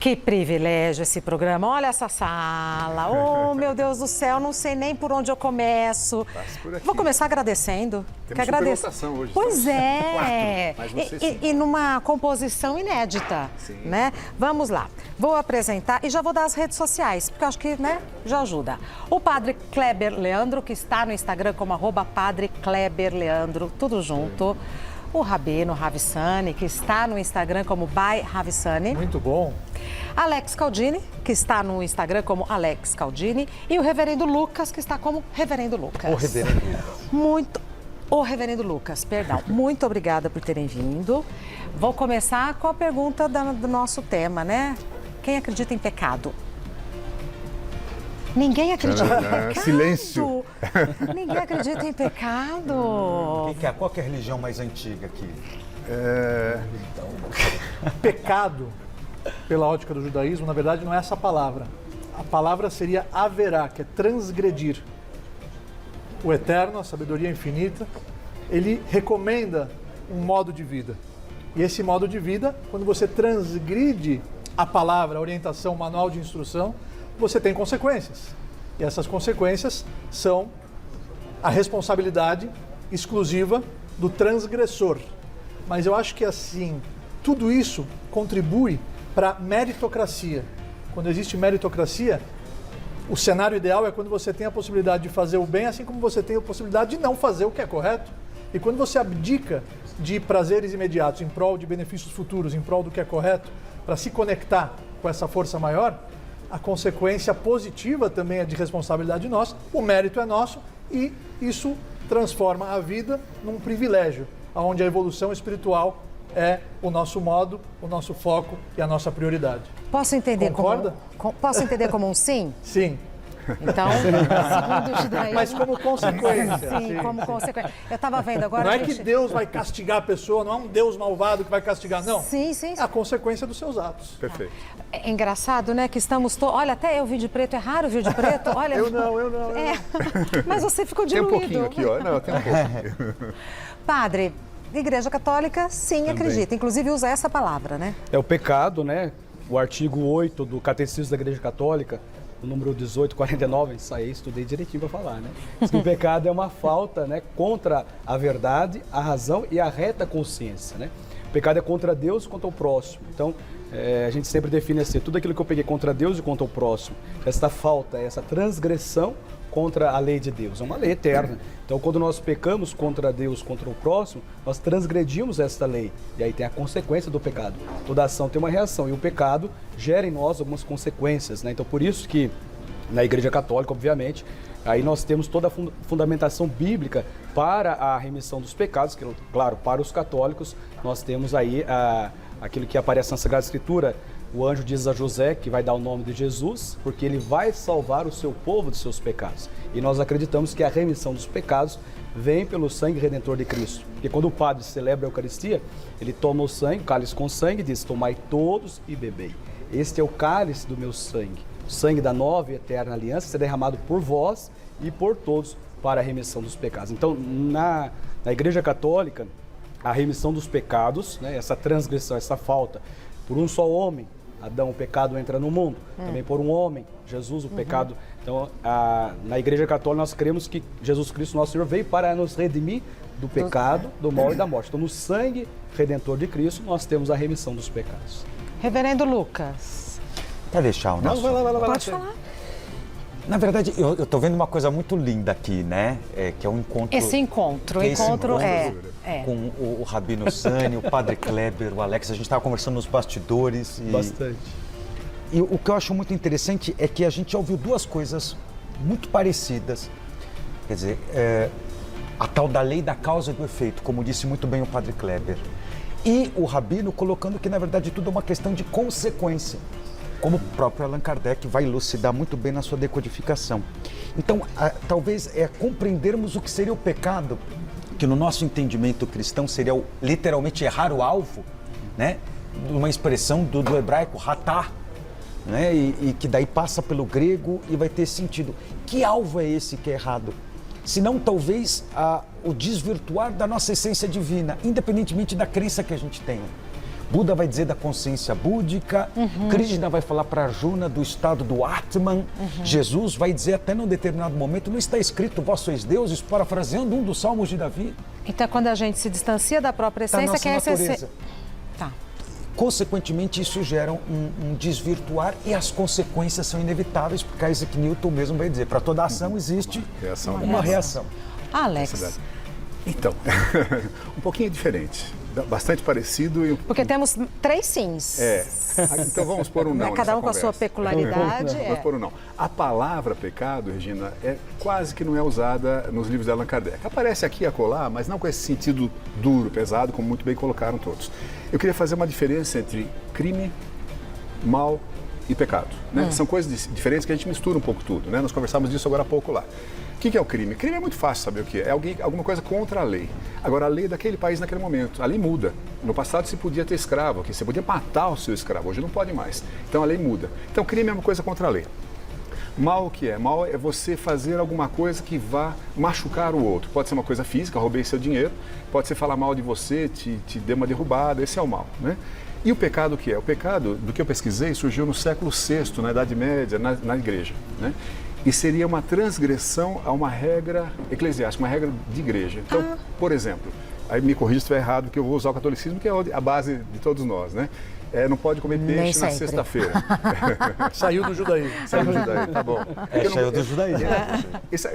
Que privilégio esse programa. Olha essa sala. Oh, meu Deus do céu, não sei nem por onde eu começo. Vou começar agradecendo. Temos superlotação hoje. Pois é. Mas não sei se... E numa composição inédita, né? Vamos lá. Vou apresentar e já vou dar as redes sociais, porque eu acho que, né, já ajuda. O Padre Kleber Leandro, que está no Instagram como @Padre Kleber Leandro, tudo junto. O Rabino Ravissani, que está no Instagram como by Ravissani. Muito bom. Alex Caldini, que está no Instagram como Alex Caldini. E o Reverendo Lucas, que está como Reverendo Lucas. O Reverendo Lucas. O Reverendo Lucas, perdão. Muito obrigada por terem vindo. Vou começar com a pergunta do nosso tema, né? Quem acredita em pecado? Ninguém acredita em pecado. Silêncio. Ninguém acredita em pecado. Qual que é a religião mais antiga aqui? Pecado, pela ótica do judaísmo, na verdade não é essa palavra. A palavra seria haverá, que é transgredir. O Eterno, a sabedoria infinita, ele recomenda um modo de vida. E esse modo de vida, quando você transgride a palavra, a orientação, o manual de instrução, você tem consequências. E essas consequências são a responsabilidade exclusiva do transgressor. Mas eu acho que assim, tudo isso contribui para a meritocracia. Quando existe meritocracia, o cenário ideal é quando você tem a possibilidade de fazer o bem, assim como você tem a possibilidade de não fazer o que é correto. E quando você abdica de prazeres imediatos em prol de benefícios futuros, em prol do que é correto, para se conectar com essa força maior, a consequência positiva também é de responsabilidade nossa, o mérito é nosso e isso transforma a vida num privilégio, onde a evolução espiritual é o nosso modo, o nosso foco e a nossa prioridade. Posso entender Concorda? Posso entender como um sim? Sim. Então, segundo o judaísmo... Mas como consequência. Sim, como consequência. Eu estava vendo agora... Não é que Deus vai castigar a pessoa, não é um Deus malvado que vai castigar, não. Sim. É a consequência dos seus atos. Perfeito. É engraçado, né, que estamos... Olha, até eu vi de preto, é raro vir de preto. Olha... Eu não. Mas você ficou Tem diluído. um pouquinho aqui, ó. Não, tem um pouquinho. Padre, Igreja Católica, sim, também acredita. Inclusive usa essa palavra, né? É o pecado, né? O artigo 8 do Catecismo da Igreja Católica, o número 1849, isso aí estudei direitinho para falar, né? Diz que o pecado é uma falta, né, contra a verdade, a razão e a reta consciência, né? O pecado é contra Deus e contra o próximo. Então, a gente sempre define assim, tudo aquilo que eu peguei contra Deus e contra o próximo. Essa falta, essa transgressão contra a lei de Deus, é uma lei eterna. Então, quando nós pecamos contra Deus, contra o próximo, nós transgredimos esta lei. E aí tem a consequência do pecado. Toda ação tem uma reação e o pecado gera em nós algumas consequências, né? Então, por isso que na Igreja Católica, obviamente, aí nós temos toda a fundamentação bíblica para a remissão dos pecados, que, claro, para os católicos, nós temos aí aquilo que aparece na Sagrada Escritura. O anjo diz a José que vai dar o nome de Jesus, porque ele vai salvar o seu povo dos seus pecados. E nós acreditamos que a remissão dos pecados vem pelo sangue redentor de Cristo. Porque quando o padre celebra a Eucaristia, ele toma o sangue, o cálice com sangue, e diz: tomai todos e bebei. Este é o cálice do meu sangue. O sangue da nova e eterna aliança será derramado por vós e por todos para a remissão dos pecados. Então, na Igreja Católica, a remissão dos pecados, né, essa transgressão, essa falta, por um só homem, Adão, o pecado entra no mundo. Também por um homem, Jesus, o pecado. Então, na Igreja Católica, nós cremos que Jesus Cristo, nosso Senhor, veio para nos redimir do pecado, do mal e da morte. Então, no sangue redentor de Cristo, nós temos a remissão dos pecados. Reverendo Lucas. Quer deixar o nosso... Vai lá. Pode falar. Na verdade, eu tô vendo uma coisa muito linda aqui, né? Que é um encontro... Esse encontro com o Rabino Sani, o Padre Kleber, o Alex. A gente estava conversando nos bastidores. Bastante. E o que eu acho muito interessante é que a gente já ouviu duas coisas muito parecidas. Quer dizer, a tal da lei da causa e do efeito, como disse muito bem o Padre Kleber. E o Rabino colocando que, na verdade, tudo é uma questão de consequência, como o próprio Allan Kardec vai elucidar muito bem na sua decodificação. Então, talvez compreendermos o que seria o pecado, que no nosso entendimento cristão seria literalmente errar o alvo, né? Uma expressão do hebraico, ratá, né? E que daí passa pelo grego e vai ter sentido. Que alvo é esse que é errado? Senão, talvez, o desvirtuar da nossa essência divina, independentemente da crença que a gente tenha. Buda vai dizer da consciência búdica, Krishna vai falar para Arjuna do estado do Atman, Jesus vai dizer até num determinado momento, não está escrito vós sois deuses, parafraseando um dos salmos de Davi. Então, quando a gente se distancia da própria Da essência, nossa que é essa natureza. essência. Tá. Consequentemente, isso gera um desvirtuar e as consequências são inevitáveis, porque Isaac Newton mesmo vai dizer, para toda ação existe uma reação. Alex, Então, um pouquinho diferente, bastante parecido e porque temos 3 sims. Então vamos pôr um não. Cada um nessa com a sua conversa. peculiaridade. Vamos pôr um não. A palavra pecado, Regina, quase que não é usada nos livros de Allan Kardec. Aparece aqui e acolá, mas não com esse sentido duro, pesado, como muito bem colocaram todos. Eu queria fazer uma diferença entre crime, mal e pecado. Né? São coisas diferentes que a gente mistura um pouco tudo. Né? Nós conversamos disso agora há pouco lá. O que é o crime? Crime é muito fácil saber o que é. É alguma coisa contra a lei. Agora, a lei daquele país naquele momento, a lei muda. No passado se podia ter escravo, você podia matar o seu escravo, hoje não pode mais. Então a lei muda. Então crime é uma coisa contra a lei. Mal o que é? Mal é você fazer alguma coisa que vá machucar o outro. Pode ser uma coisa física, roubei seu dinheiro, pode ser falar mal de você, te dê uma derrubada, esse é o mal. Né? E o pecado o que é? O pecado, do que eu pesquisei, surgiu no século VI, na Idade Média, na igreja. Né? E seria uma transgressão a uma regra eclesiástica, uma regra de igreja. Então, por exemplo, aí me corrija se estiver errado, porque eu vou usar o catolicismo, que é a base de todos nós, né? Não pode comer peixe na sexta-feira. Saiu do judaísmo. Saiu do judaísmo, tá bom. Saiu do judaísmo.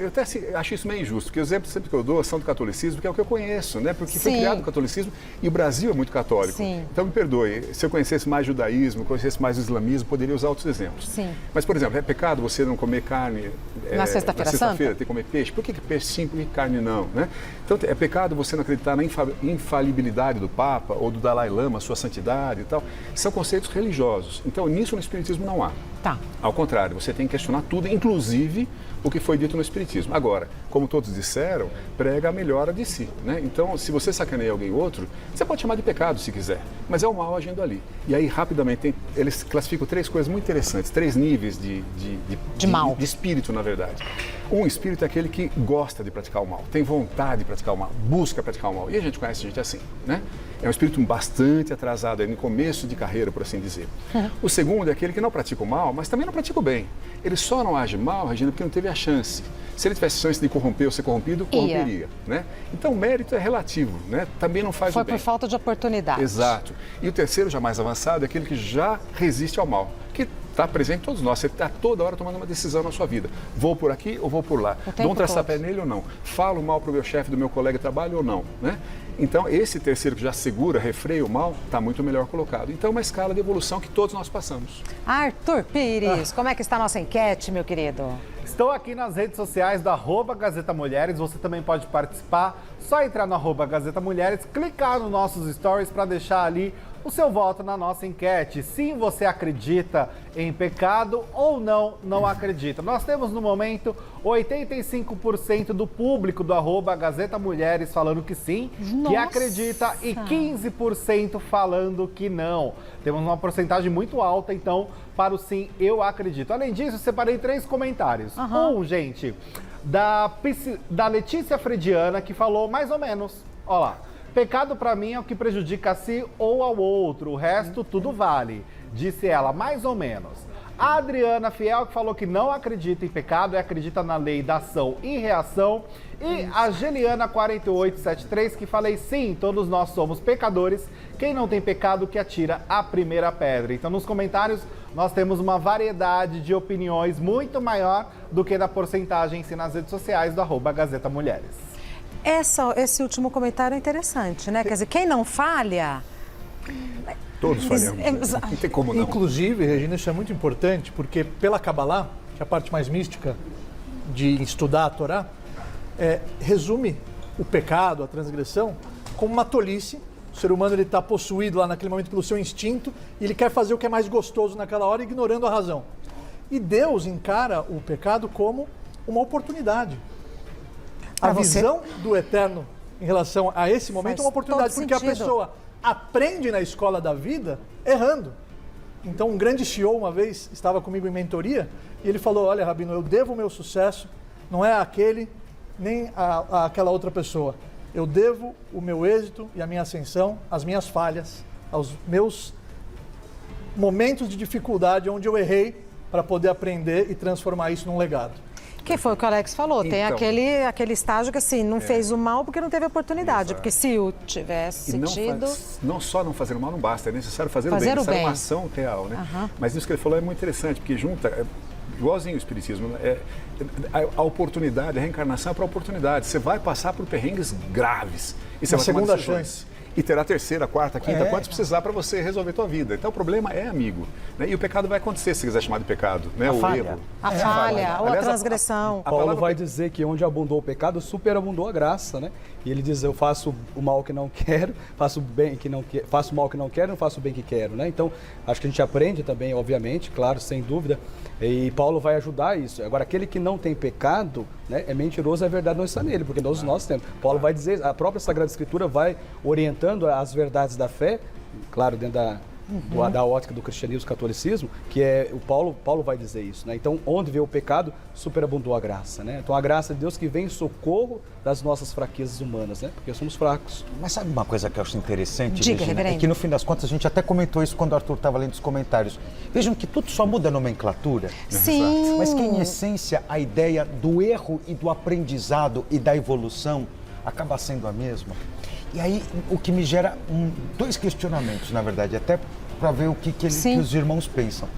Eu até acho isso meio injusto, porque os exemplos sempre que eu dou são do catolicismo, que é o que eu conheço, né? Porque foi criado o catolicismo e o Brasil é muito católico. Sim. Então me perdoe, se eu conhecesse mais judaísmo, conhecesse mais o islamismo, poderia usar outros exemplos. Sim. Mas, por exemplo, é pecado você não comer carne na sexta-feira ter que comer peixe? Por que peixe sim e carne não? Né? Então é pecado você não acreditar na infalibilidade do Papa ou do Dalai Lama, sua santidade e tal. São conceitos religiosos. Então, nisso no Espiritismo não há. Tá. Ao contrário, você tem que questionar tudo, inclusive o que foi dito no Espiritismo. Agora, como todos disseram, prega a melhora de si. Né? Então, se você sacaneia alguém ou outro, você pode chamar de pecado se quiser, mas é o mal agindo ali. E aí, rapidamente, eles classificam 3 coisas muito interessantes, 3 níveis de mal. De espírito, na verdade. Um espírito é aquele que gosta de praticar o mal, tem vontade de praticar o mal, busca praticar o mal. E a gente conhece gente assim, né? É um espírito bastante atrasado, é no começo de carreira, por assim dizer. O segundo é aquele que não pratica o mal, mas também não pratica o bem. Ele só não age mal, Regina, porque não teve a chance. Se ele tivesse chance de corromper ou ser corrompido, corromperia. Né? Então o mérito é relativo, né? Também não faz o bem. Foi por falta de oportunidade. Exato. E o terceiro, já mais avançado, é aquele que já resiste ao mal, que está presente em todos nós. Você está toda hora tomando uma decisão na sua vida. Vou por aqui ou vou por lá? Dou um traçapé nele ou não? Falo mal para o meu chefe do meu colega de trabalho ou não? Né? Então, esse terceiro que já segura, refreia o mal, está muito melhor colocado. Então, é uma escala de evolução que todos nós passamos. Arthur Pires, como é que está a nossa enquete, meu querido? Estou aqui nas redes sociais do @Gazeta Mulheres. Você também pode participar. Só entrar no @Gazeta Mulheres, clicar nos nossos stories para deixar ali o seu voto na nossa enquete. Sim, você acredita em pecado ou não acredita. Nós temos no momento 85% do público do @Gazeta Mulheres falando que sim, que acredita, e 15% falando que não. Temos uma porcentagem muito alta, então, para o sim, eu acredito. Além disso, eu separei 3 comentários. Gente, da Letícia Frediana, que falou mais ou menos, ó lá. Pecado para mim é o que prejudica a si ou ao outro, o resto tudo vale, disse ela, mais ou menos. A Adriana Fiel, que falou que não acredita em pecado e acredita na lei da ação e reação. E a Geliana 4873, que falei sim, todos nós somos pecadores, quem não tem pecado que atira a primeira pedra. Então nos comentários nós temos uma variedade de opiniões muito maior do que na porcentagem nas redes sociais do @Gazeta Mulheres. Esse último comentário é interessante, né? Quer dizer, quem não falha... Todos falhamos, né? Não tem como não. Inclusive, Regina, isso é muito importante, porque pela Kabbalah, que é a parte mais mística de estudar a Torá, resume o pecado, a transgressão, como uma tolice. O ser humano está possuído lá naquele momento pelo seu instinto e ele quer fazer o que é mais gostoso naquela hora, ignorando a razão. E Deus encara o pecado como uma oportunidade. A visão do Eterno em relação a esse momento é uma oportunidade, porque a pessoa aprende na escola da vida errando. Então, um grande CEO uma vez estava comigo em mentoria e ele falou, olha, Rabino, eu devo o meu sucesso, não é aquele nem aquela outra pessoa. Eu devo o meu êxito e a minha ascensão, as minhas falhas aos meus momentos de dificuldade, onde eu errei, para poder aprender e transformar isso num legado. Que foi o que o Alex falou, tem Então. aquele estágio que assim, não fez o mal porque não teve oportunidade, Exato. porque se o tivesse E não, tido... não só não fazer o mal não basta, é necessário fazer o bem, Fazer o necessário bem. uma ação real, né? Mas isso que ele falou é muito interessante, porque junta, igualzinho o Espiritismo, né? A oportunidade, a reencarnação é para a oportunidade. Você vai passar por perrengues graves. E você Uma vai tomar segunda decisões. chance. E terá terceira, quarta, quinta, É. quantos precisar para você resolver a tua vida. Então o problema é amigo. Né? E o pecado vai acontecer, se quiser chamar de pecado. Né? O falha. erro. A falha, ou a Aliás, transgressão. a Paulo palavra vai dizer que onde abundou o pecado, superabundou a graça, né? E ele diz, eu faço o mal que não quero, faço o bem que não quero, faço o mal que não quero, não faço o bem que quero, né? Então, acho que a gente aprende também, obviamente, claro, sem dúvida, e Paulo vai ajudar isso. Agora, aquele que não tem pecado, né, é mentiroso, a verdade não está nele, porque nós temos. Paulo vai dizer, a própria Sagrada Escritura vai orientando as verdades da fé, claro, dentro da ótica do cristianismo, do catolicismo, que é o Paulo vai dizer isso, né? Então, onde vê o pecado, superabundou a graça, né? Então, a graça de Deus que vem em socorro das nossas fraquezas humanas, né? Porque somos fracos. Mas sabe uma coisa que eu acho interessante, Diga, Regina? reverendo. É que no fim das contas a gente até comentou isso quando o Arthur estava lendo os comentários. Vejam que tudo só muda a nomenclatura. Sim. Mas que em essência a ideia do erro e do aprendizado e da evolução acaba sendo a mesma. E aí o que me gera dois questionamentos, na verdade, até para ver o que Sim. os irmãos pensam.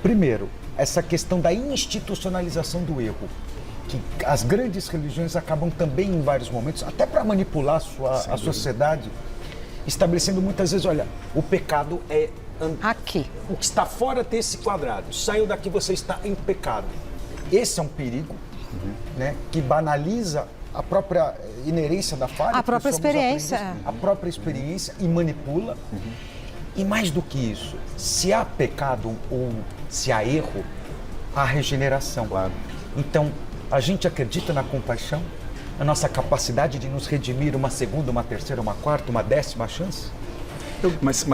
Primeiro, essa questão da institucionalização do erro, que as grandes religiões acabam também em vários momentos, até para manipular a sociedade, estabelecendo muitas vezes, olha, o pecado é Aqui. o que está fora desse quadrado. Saiu daqui, você está em pecado. Esse é um perigo, né, que banaliza a própria inerência da falha. A própria porque somos experiência. aprendizes, a própria experiência e manipula. E mais do que isso, se há pecado ou se há erro, há regeneração. Claro. Então, a gente acredita na compaixão, na nossa capacidade de nos redimir uma segunda, uma terceira, uma quarta, uma 10ª chance? Mas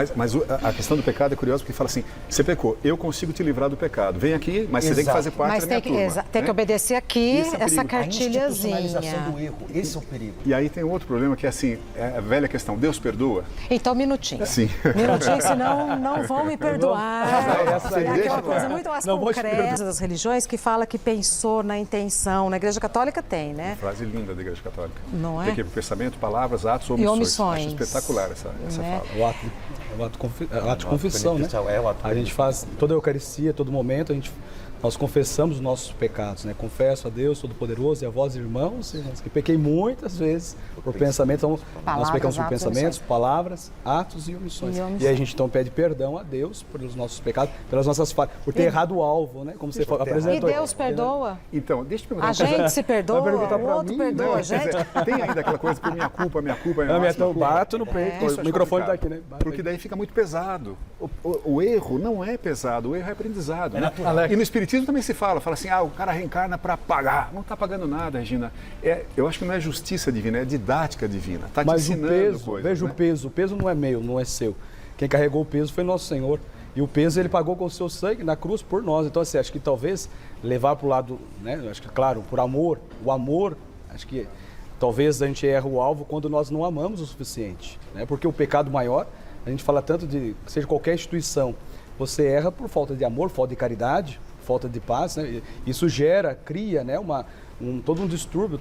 a questão do pecado é curiosa porque fala assim, você pecou, eu consigo te livrar do pecado. Vem aqui, mas você tem que Exato. fazer parte Mas da minha tem que, turma. tem que né? obedecer aqui Esse é o essa perigo. A institucionalização do cartilhazinha. erro, esse é o perigo. E aí tem um outro problema que é assim, é a velha questão, Deus perdoa? Então, minutinho. Sim. Minutinho, senão não vão me perdoar. Essa aí É deixa aquela pra coisa lá. muito mais Não vou te concreta das religiões que fala que pensou na intenção. Na Igreja Católica tem, né? Frase linda da Igreja Católica. Não é? Tem que ir pro pensamento, palavras, atos ou E omissões. omissões. Acho espetacular essa Né? fala. O ato de confissão, né? É o ato A gente faz toda a Eucaristia, todo momento, nós confessamos os nossos pecados, né? Confesso a Deus Todo-Poderoso e a vós, irmãos, que pequei muitas vezes por pensamento. Então, nós Palavras, pecamos por atos, pensamentos, omissões. palavras, atos e omissões. E omissões. E aí a gente então pede perdão a Deus pelos nossos pecados, pelas nossas falhas, por ter errado o alvo, né? Como você E apresentou. Deus perdoa? Então, deixa eu perguntar A uma coisa. gente se perdoa, Vai perguntar o pra outro mim? perdoa Não, a quer gente. dizer, tem ainda aquela coisa por minha culpa, Não, máxima então culpa. bato no peito, Isso o é microfone está complicado, aqui, né? Bate Porque aí. daí fica muito pesado. O erro não é pesado, o erro é aprendizado. Né? Alex. E no Espiritismo também se fala assim, o cara reencarna para pagar. Não está pagando nada, Regina. Eu acho que não é justiça divina, é didática divina. Está te Mas o ensinando peso, coisas. veja né? o peso não é meu, não é seu. Quem carregou o peso foi nosso Senhor. E o peso ele pagou com o seu sangue na cruz por nós. Então, assim, acho que talvez levar para o lado, né? Acho que, claro, por amor, o amor, acho que talvez a gente erra o alvo quando nós não amamos o suficiente. Né? Porque o pecado maior, a gente fala tanto de, seja qualquer instituição, você erra por falta de amor, falta de caridade, falta de paz, né? Isso cria, né, todo um distúrbio,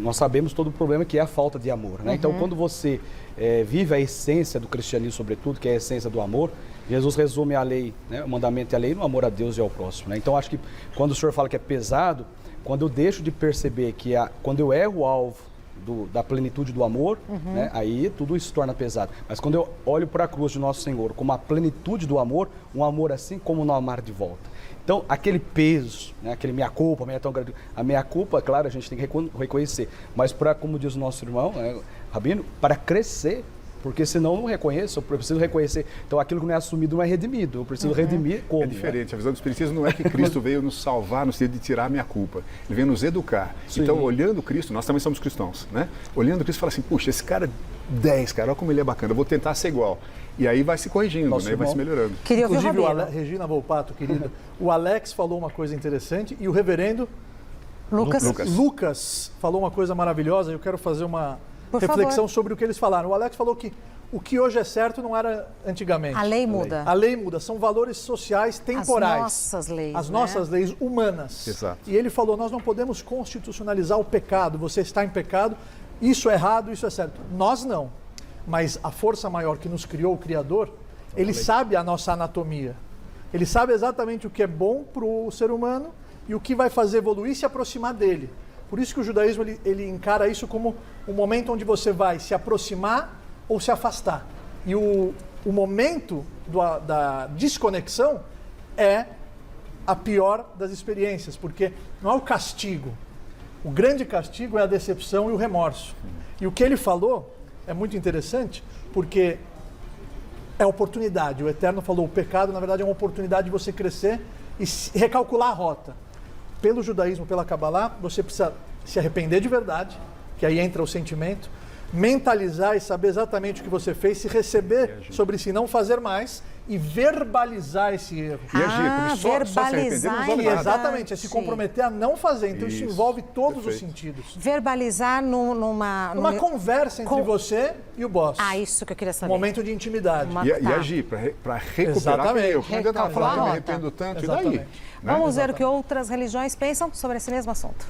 nós sabemos todo o problema que é a falta de amor, né? Então, quando você vive a essência do cristianismo, sobretudo, que é a essência do amor, Jesus resume a lei, né, o mandamento e a lei no amor a Deus e ao próximo, né? Então, acho que quando o senhor fala que é pesado, quando eu deixo de perceber que quando eu erro o alvo da plenitude do amor, né, aí tudo isso se torna pesado. Mas quando eu olho para a cruz de Nosso Senhor como a plenitude do amor, um amor assim como não amar de volta. Então, aquele peso, né, aquele minha culpa, a minha culpa, claro, a gente tem que reconhecer. Mas, como diz o nosso irmão, né, Rabino, para crescer, porque senão eu não reconheço, eu preciso reconhecer. Então, aquilo que não é assumido não é redimido, eu preciso redimir como? É diferente, a visão do Espiritismo não é que Cristo veio nos salvar no sentido de tirar a minha culpa, ele veio nos educar. Sim. Então, olhando Cristo, nós também somos cristãos, né? Olhando Cristo, fala assim, puxa, esse cara 10, cara, olha como ele é bacana, eu vou tentar ser igual. E aí vai se corrigindo, Nosso né? Vai se irmão. melhorando. Queria ouvir o Inclusive, Rabino. Regina Volpato, querida, o Alex falou uma coisa interessante e o reverendo Lucas. Lucas falou uma coisa maravilhosa. Eu quero fazer uma Por reflexão favor. sobre o que eles falaram. O Alex falou que O que hoje é certo não era antigamente. A lei muda. A lei muda, são valores sociais temporais. As nossas leis, As né? nossas leis humanas. Exato. E ele falou, nós não podemos constitucionalizar o pecado. Você está em pecado, isso é errado, isso é certo. Nós não. Mas a força maior que nos criou, o Criador, ele sabe a nossa anatomia. Ele sabe exatamente o que é bom para o ser humano e o que vai fazer evoluir e se aproximar dele. Por isso que o judaísmo ele encara isso como um momento onde você vai se aproximar ou se afastar. E o momento da desconexão é a pior das experiências, porque não é o castigo. O grande castigo é a decepção e o remorso. E o que ele falou é muito interessante, porque é oportunidade. O Eterno falou, o pecado, na verdade, é uma oportunidade de você crescer e recalcular a rota. Pelo judaísmo, pela Kabbalah, você precisa se arrepender de verdade, que aí entra o sentimento, mentalizar e saber exatamente o que você fez, se receber sobre si, não fazer mais e verbalizar esse erro. E agir, porque só se arrepender não resolve E nada. exatamente, é se comprometer a não fazer. Então isso Isso, envolve todos os perfeito. sentidos. Verbalizar Uma conversa entre você e o boss. isso que eu queria Um saber. momento de intimidade. Uma- E Tá. agir, para recuperar Exatamente. aquele erro. Quando eu estava falando que eu me Recalcular a arrependo tanto, e Exatamente. daí? Né? Vamos ver o que outras religiões pensam sobre esse mesmo assunto.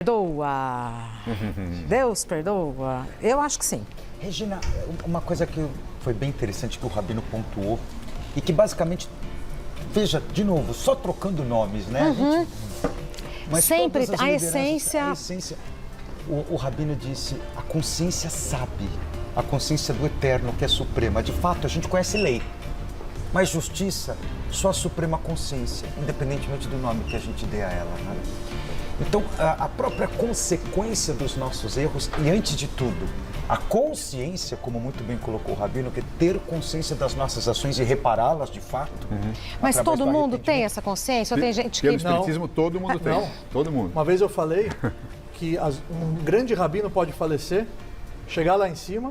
Perdoa. Deus perdoa? Eu acho que sim. Regina, uma coisa que foi bem interessante que o Rabino pontuou e que basicamente, veja, de novo, só trocando nomes, né? Mas Sempre todas as a lideranças- essência- A essência. O Rabino disse, a consciência sabe, a consciência do eterno que é suprema. De fato, a gente conhece lei, mas justiça, só a suprema consciência, independentemente do nome que a gente dê a ela, né? Então, a própria consequência dos nossos erros e, antes de tudo, a consciência, como muito bem colocou o Rabino, que é ter consciência das nossas ações e repará-las de fato. Mas através todo do mundo tem arrependimento. essa consciência? Ou tem gente Pelo que... espiritismo, todo mundo tem. Não. Todo mundo. Uma vez eu falei que um grande rabino pode falecer, chegar lá em cima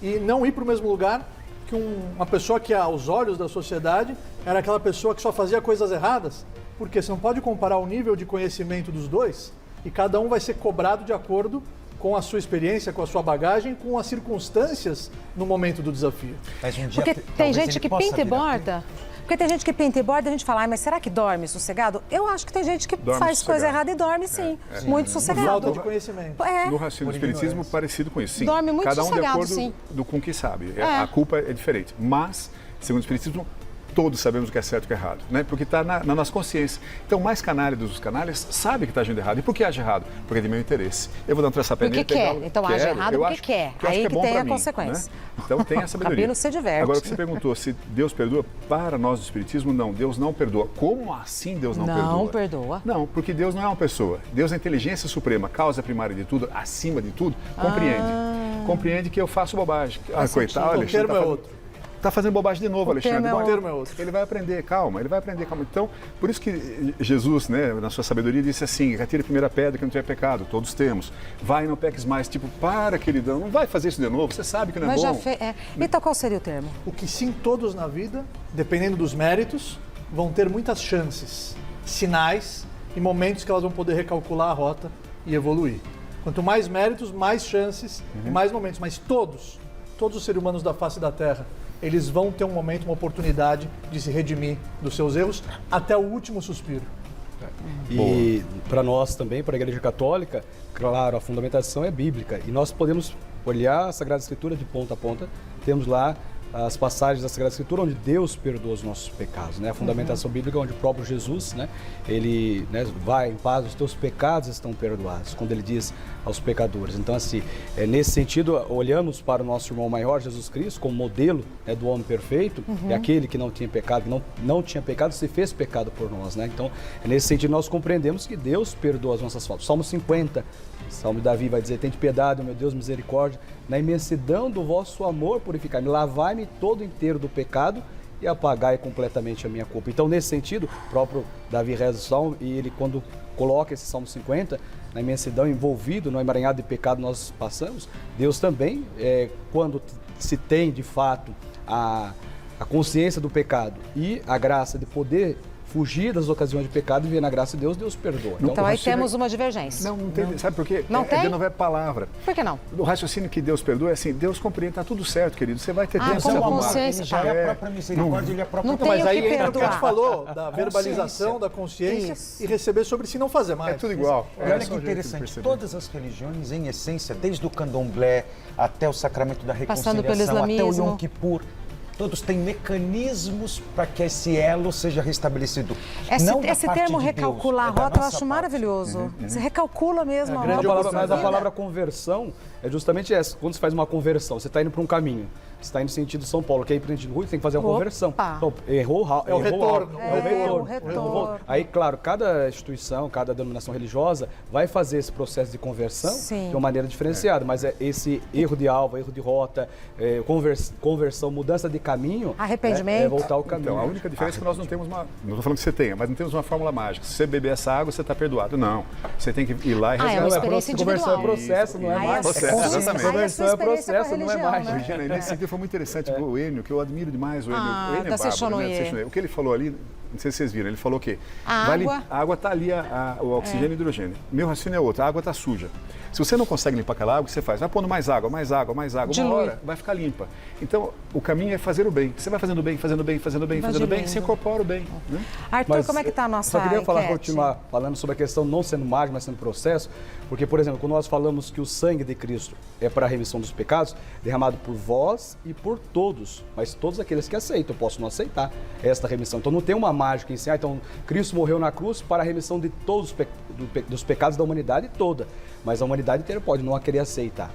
e não ir para o mesmo lugar que uma pessoa que, aos olhos da sociedade, era aquela pessoa que só fazia coisas erradas. Porque você não pode comparar o nível de conhecimento dos dois e cada um vai ser cobrado de acordo com a sua experiência, com a sua bagagem, com as circunstâncias no momento do desafio. Mas um dia, Porque tem talvez gente ele que possa pinta e vir a ter. borda. Porque tem gente que pinta e borda e a gente fala, mas será que dorme sossegado? Eu acho que tem gente que Dorme faz coisa sossegado. errada e dorme sim. Muito Falta sossegado. de conhecimento. É. No raciocínio do espiritismo, parecido com isso. Sim, Dorme muito cada um de sossegado, acordo sim. com o que sabe. A culpa é diferente. Mas, segundo o espiritismo, todos sabemos o que é certo e o que é errado, né? Porque está na nossa consciência. Então, o mais canalha dos canalhas sabe que está agindo errado. E por que age errado? Porque é de meu interesse. Eu vou dar um traçapé Porque nele, quer. pegá-lo. Então, age errado Eu porque acho- quer. eu acho Aí é que bom tem pra a mim, consequência. né? Então, tem a sabedoria. Rabino se diverte. Agora, você perguntou se Deus perdoa. Para nós do espiritismo, não. Deus não perdoa. Como assim Deus não perdoa? Não perdoa. Não, porque Deus não é uma pessoa. Deus é a inteligência suprema, causa primária de tudo, acima de tudo, compreende. Compreende que eu faço bobagem. Ah, coitado, O Alexandre. termo é outro. Tá fazendo bobagem de novo, Alexandre. termo é Bom, O termo é outro. Ele vai aprender, calma, ele vai aprender, calma. Então, por isso que Jesus, né, na sua sabedoria, disse assim: atire a primeira pedra que não tiver pecado, todos temos. Vai e não peques mais. Tipo, para, queridão, não vai fazer isso de novo, você sabe que não é Mas bom. já fez. Então, qual seria o termo? O que sim todos na vida, dependendo dos méritos, vão ter muitas chances, sinais e momentos que elas vão poder recalcular a rota e evoluir. Quanto mais méritos, mais chances e mais momentos. Mas todos os seres humanos da face da Terra, eles vão ter um momento, uma oportunidade de se redimir dos seus erros até o último suspiro. E para nós também, para a Igreja Católica, claro, a fundamentação é bíblica. E nós podemos olhar a Sagrada Escritura de ponta a ponta. Temos lá as passagens da Sagrada Escritura onde Deus perdoa os nossos pecados, né? A fundamentação bíblica onde o próprio Jesus, né? Ele, né, vai em paz, os teus pecados estão perdoados, quando ele diz aos pecadores. Então, assim, nesse sentido, olhamos para o nosso irmão maior, Jesus Cristo, como modelo, né, do homem perfeito, é aquele que não tinha pecado, que não tinha pecado, se fez pecado por nós, né? Então, nesse sentido, nós compreendemos que Deus perdoa as nossas faltas. Salmo 50, Salmo de Davi vai dizer: tende piedade, meu Deus, misericórdia, na imensidão do vosso amor purificai-me, lavai-me todo inteiro do pecado e apagai completamente a minha culpa. Então, nesse sentido, o próprio Davi reza o Salmo e ele, quando coloca esse Salmo 50, na imensidão, envolvido no emaranhado de pecado nós passamos, Deus também, quando se tem de fato a consciência do pecado e a graça de poder fugir das ocasiões de pecado e viver na graça de Deus, Deus perdoa. Então, aí temos uma divergência. Não tem, sabe por quê? Não tem? De novo é palavra. Por que não? O raciocínio que Deus perdoa é assim: Deus compreende, tá tudo certo, querido. Você vai ter tempo de se como arrumar. consciência. Ele já é a própria misericórdia, ele é a própria... Não tem Mas o aí que entra o que a gente perdoar. falou, da verbalização, da consciência Isso. e receber sobre si não fazer mais. É tudo igual. E olha só que um jeito de interessante, perceber. todas as religiões, em essência, desde o candomblé até o sacramento da Passando pelo reconciliação, até o islamismo. Yom Kippur, todos têm mecanismos para que esse elo seja restabelecido. Não da Esse parte termo de Deus, recalcular a é da rota eu nossa acho parte. maravilhoso. Você recalcula mesmo a grande rota. Mas a palavra conversão é justamente essa. Quando você faz uma conversão, você está indo para um caminho. Você está indo no sentido São Paulo, quer ir para o sentido Rui, você tem que fazer uma Opa. conversão. Então, errou, É o retorno. É o retorno. o retorno. Aí, claro, cada instituição, cada denominação religiosa vai fazer esse processo de conversão Sim. de uma maneira diferenciada. Mas esse erro de alvo, erro de rota, conversão, mudança de caminho, Arrependimento. é voltar ao caminho. Então, a única diferença é que nós não temos uma. Não estou falando que você tenha, mas não temos uma fórmula mágica. Se você beber essa água, você está perdoado. Não. Você tem que ir lá e Ah, é uma resgatar. experiência Conversão é individual. processo, não é Aí mais. Processo, aí a exatamente. sua Conversão é experiência com a processo, não é religião, mais. né? Regina, e nesse sentido foi muito interessante o Enio, que eu admiro demais o Enio. Ah, o Enio da é bárbaro, Seixonoye. né? Seixonoye. O que ele falou ali, não sei se vocês viram, ele falou que A água- a água está ali, o oxigênio e o hidrogênio. Meu raciocínio é outro, a água está suja. Se você não consegue limpar aquela água, o que você faz? Vai pondo mais água, mais água, mais água. Uma Dilui. hora vai ficar limpa. Então, o caminho é fazer o bem. Você vai fazendo bem, fazendo bem, fazendo bem, Vai fazendo bem, diluindo. você incorpora o bem. Né? Arthur, Mas como é que está a nossa Só queria falar, enquete? continuar falando sobre a questão não sendo mágica, mas sendo processo, porque, por exemplo, quando nós falamos que o sangue de Cristo é para a remissão dos pecados, derramado por vós e por todos, mas todos aqueles que aceitam, eu posso não aceitar esta remissão. Então não tem uma mágica em si, então Cristo morreu na cruz para a remissão de todos dos pecados da humanidade toda, mas a humanidade inteira pode não querer aceitar.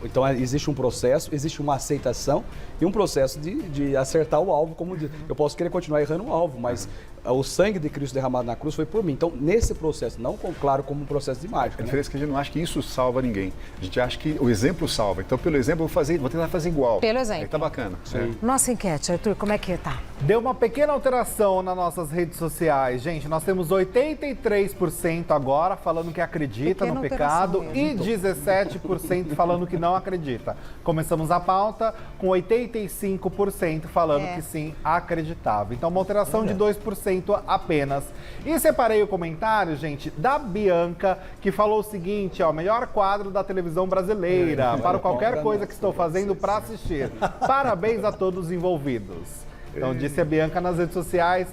Então existe um processo, existe uma aceitação e um processo de acertar o alvo, como diz. Eu posso querer continuar errando o alvo, mas o sangue de Cristo derramado na cruz foi por mim. Então, nesse processo, não claro como um processo de mágica. A diferença é que a gente não acha que isso salva ninguém. A gente acha que o exemplo salva. Então, pelo exemplo, eu vou tentar fazer igual. Pelo exemplo. Aí tá bacana. Nossa enquete, Arthur, como é que tá? Deu uma pequena alteração nas nossas redes sociais. Gente, nós temos 83% agora falando que acredita Pequena no pecado alteração e 17% falando que não acredita. Começamos a pauta com 85% falando que sim, acreditava. Então, uma alteração de 2% apenas. E separei o comentário, gente, da Bianca, que falou o seguinte, ó, melhor quadro da televisão brasileira, para qualquer coisa que estou fazendo para assistir. Parabéns a todos os envolvidos. Então, disse a Bianca nas redes sociais,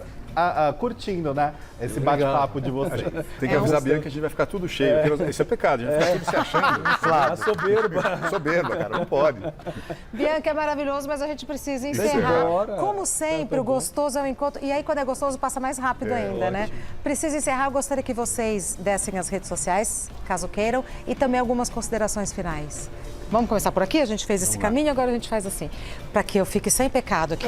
curtindo, né, esse bate-papo de vocês. Tem que avisar a Bianca que a gente vai ficar tudo cheio. Isso é pecado, a gente vai ficar tudo se achando. A soberba. Soberba, cara, não pode. Bianca, é maravilhoso, mas a gente precisa encerrar. embora. Como sempre, o gostoso é o encontro. E aí, quando é gostoso, passa mais rápido ainda, né? Precisa encerrar. Eu gostaria que vocês dessem as redes sociais, caso queiram, e também algumas considerações finais. Vamos começar por aqui? A gente fez esse caminho, agora a gente faz assim. Para que eu fique sem pecado aqui.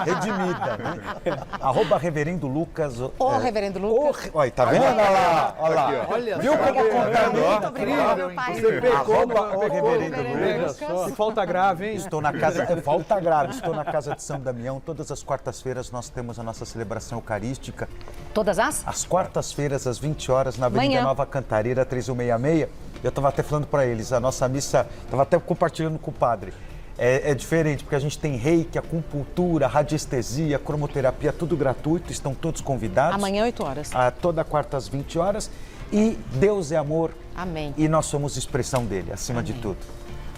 Redimida, né? @ Reverendo Lucas. Reverendo Lucas. Olha, tá vendo? Olha lá, olha lá. Olha, Viu como Muito obrigada, meu pai. Você pecou, Reverendo Lucas. Que falta grave, hein? Estou na casa, falta grave, estou na casa de São Damião. Todas as quartas-feiras nós temos a nossa celebração eucarística. Todas as? Às quartas-feiras, às 20 horas, na Avenida Manhã. Nova Cantareira, 3166. Eu estava até falando para eles, a nossa missa, estava até compartilhando com o padre. É diferente, porque a gente tem reiki, acupuntura, radiestesia, cromoterapia, tudo gratuito, estão todos convidados. Amanhã, 8 horas. Toda quarta às 20 horas. E Deus é amor. Amém. E nós somos expressão dele, acima de tudo.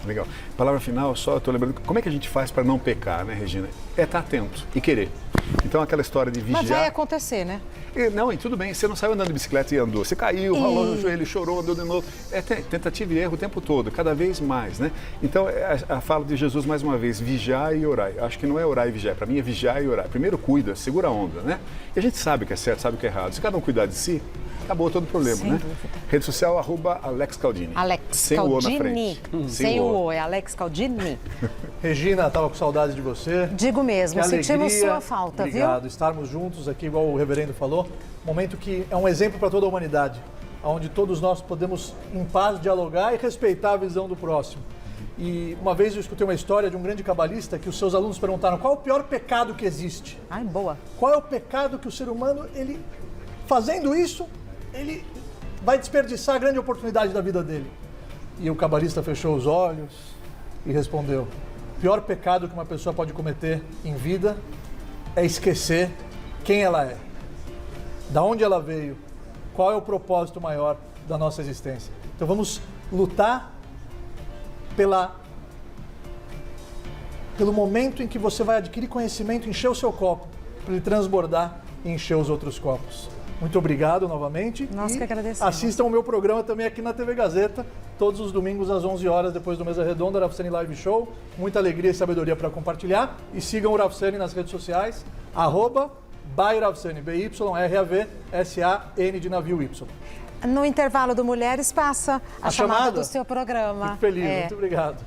Legal. Palavra final, só eu tô lembrando, como é que a gente faz para não pecar, né, Regina? É estar atento e querer. Então, aquela história de vigiar... Mas vai acontecer, né? Não, e tudo bem, você não saiu andando de bicicleta e andou. Você caiu, rolou no joelho, chorou, andou de novo. É tentativa e erro o tempo todo, cada vez mais, né? Então, a fala de Jesus, mais uma vez, vigiar e orar. Acho que não é orar e vigiar, para mim é vigiar e orar. Primeiro cuida, segura a onda, né? E a gente sabe o que é certo, sabe o que é errado. Se cada um cuidar de si, acabou todo o problema, né? Rede social, @Alex Caldini. Alex Sem o O na frente. Sem o O, é Alex Caldini. Regina, estava com saudade de você. Digo mesmo, Que sentimos alegria. sua falta, Obrigado. viu? Estarmos juntos aqui, igual o reverendo falou. Momento que é um exemplo para toda a humanidade, onde todos nós podemos, em paz, dialogar e respeitar a visão do próximo. E uma vez eu escutei uma história de um grande cabalista que os seus alunos perguntaram qual é o pior pecado que existe. Ai, boa. Qual é o pecado que o ser humano, ele fazendo isso, ele vai desperdiçar a grande oportunidade da vida dele? E o cabalista fechou os olhos e respondeu: o pior pecado que uma pessoa pode cometer em vida é esquecer quem ela é, da onde ela veio, qual é o propósito maior da nossa existência. Então vamos lutar pelo momento em que você vai adquirir conhecimento, encher o seu copo, para ele transbordar e encher os outros copos. Muito obrigado novamente. Nós e que agradecemos. assistam o meu programa também aqui na TV Gazeta, todos os domingos às 11 horas, depois do Mesa Redonda, Rafsani Live Show. Muita alegria e sabedoria para compartilhar. E sigam o Rafsani nas redes sociais, @ByRafsani, BYRAVSAN de navio Y. No intervalo do Mulheres, passa a chamada do seu programa. Fico feliz, muito obrigado.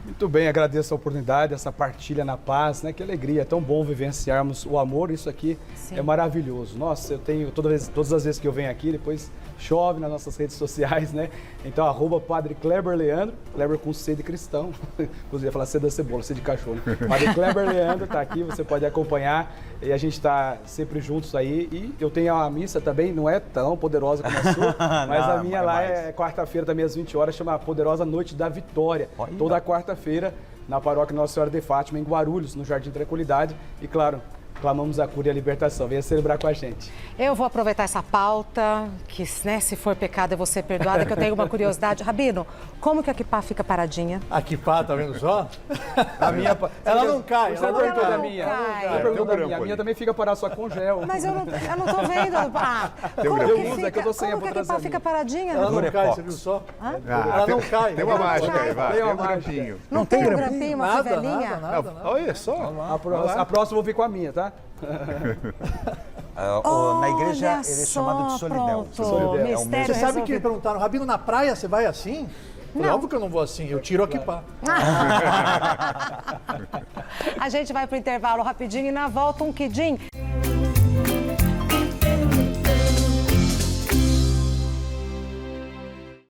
Muito bem, agradeço a oportunidade, essa partilha na paz, né? Que alegria, é tão bom vivenciarmos o amor, isso aqui é maravilhoso. Nossa, eu tenho, todas as vezes que eu venho aqui, depois chove nas nossas redes sociais, né? Então, @Padre Kleber Leandro, Kleber com C de cristão, inclusive ia falar C da cebola, C de cachorro. Padre Kleber Leandro tá aqui, você pode acompanhar e a gente tá sempre juntos aí. E eu tenho uma missa também, não é tão poderosa como a sua, mas a minha lá é quarta-feira também às 20 horas, chama Poderosa Noite da Vitória. Olha. Toda quarta-feira na paróquia Nossa Senhora de Fátima, em Guarulhos, no Jardim Tranquilidade. E claro, clamamos a cura e a libertação. Venha celebrar com a gente. Eu vou aproveitar essa pauta, que né, se for pecado eu vou ser perdoada, que eu tenho uma curiosidade. Rabino, como que a kippah fica paradinha? A kippah, tá vendo só? A minha... Ela não cai. Você Ela perguntou não da cai. minha. cai. Você perguntou da Tem um minha. grampo A minha ali. também fica parada só com gel. Mas eu não tô vendo. Ah, como grampo. que Eu uso, fica, é que eu tô sem, como eu que a vou kippah trazer a fica paradinha? Ela não Agora é cai, pop. você viu só? Ah, Ela não cai. Tem uma Ela não mágica cai. aí, vai. Tem Tem uma um mágica. grampinho. Não tem um tem grampinho, uma Nada, fivelinha? nada, nada. Olha só. A próxima eu vou vir com a minha, tá? Na igreja Olha ele é chamado de só, solidão. pronto. Solidão. É o Mistério mesmo. Você sabe que resolvido. me perguntaram, Rabino, na praia você vai assim? Eu falei, óbvio que eu não vou assim, eu tiro a kippah. A gente vai pro intervalo rapidinho e na volta um quidim